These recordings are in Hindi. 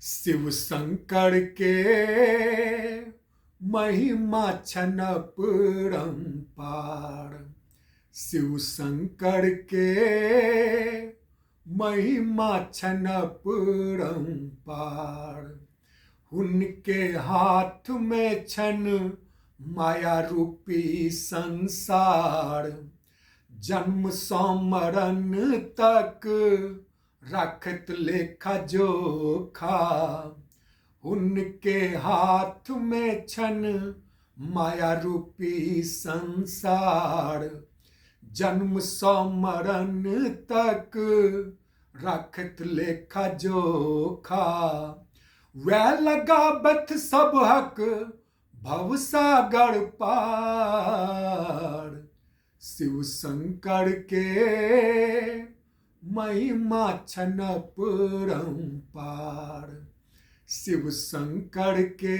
शिव शंकर के महिमा छन परम्पार। शिव शंकर के महिमा छन परम्पार। उनके हाथ में छन माया रूपी संसार। जन्म से मरण तक रखत लेखा जोखा। उनके हाथ में छन माया रूपी संसार। जन्म से मरण तक रखत लेखा जोखा। वह लगावत सब हक भवसागर पार। शिव शंकर के महिमा छन परम्पार। शिव शंकर के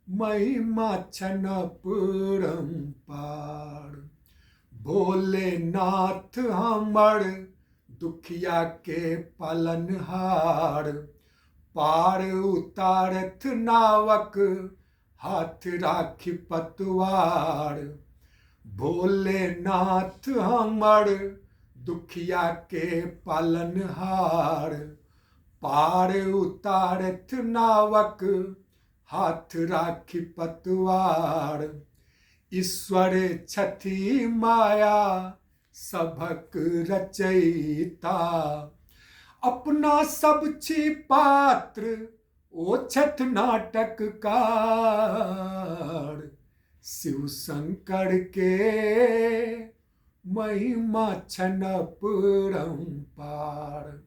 महिमा छन परम्पार। भोलेनाथ हमर दुखिया के पालनहार। पार उतारत नावक हाथ राखी पतवार। भोलेनाथ हमर दुखिया के पालनहार। पार उतारत नावक हाथ राखी पतवार। ईश्वर छथि माया सबक रचयिता। अपना सब छी पात्र ओ छथ नाटककार। शिव शंकर के महिमा छन परम्पार।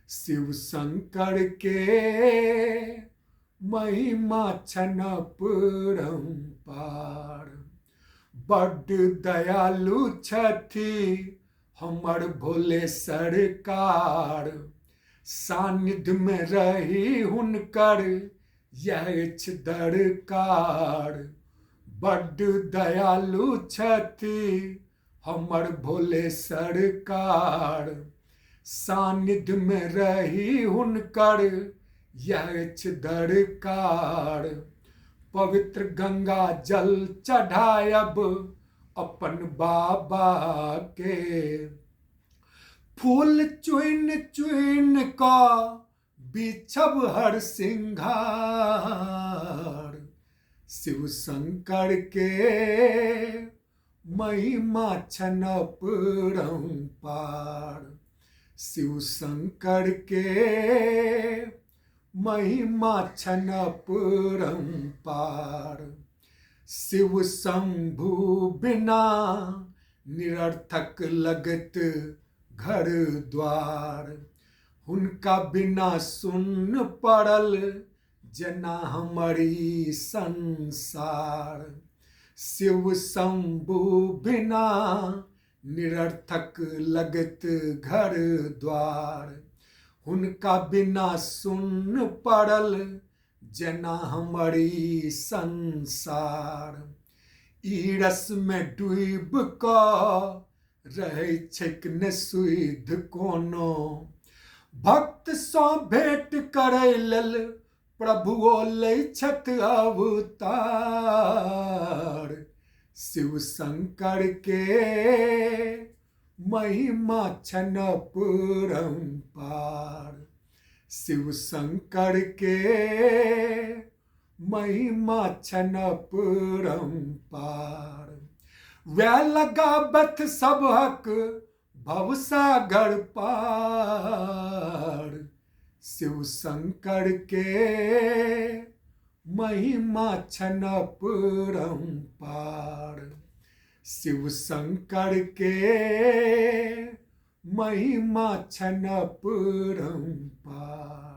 शिव शंकर के महिमा छन परम्पार। बड्ड दयालु छथि हमर भोले सरकार। सानिध्य में रही हुनकर यह दरकार। बड्ड दयालु छथि हमर भोले सरकार। सानिध्य में रही हुनकर यह दरकार। पवित्र गंगा जल चढ़ायब अपन बाबा के। फूल चुन चुन का बिछब हर सिंगार। शिव शंकर के महिमा छन परम्पार। शिव शंकर के महिमा छन परम्पार। शिव शंभु बिना निरर्थक लगत घर द्वार। उनका बिना सुन्न पड़ल जना हमारी संसार। शिव शंभु बिना निरर्थक लगत घर द्वार। उनका बिना सुन्न पड़ल जना हमारी संसार। ईरस में डूब का रहे छक न सुध कोनो। भक्त सो भेंट करे लल प्रभुओ लै छत अवतार। शिव शंकर के महिमा छन परम्पार। शिव शंकर के महिमा छन परम्पार। वह लगावत सब हक भवसागर पार। शिव शंकर के महिमा छन परम्पार। शिव शंकर के महिमा छन परम्पार।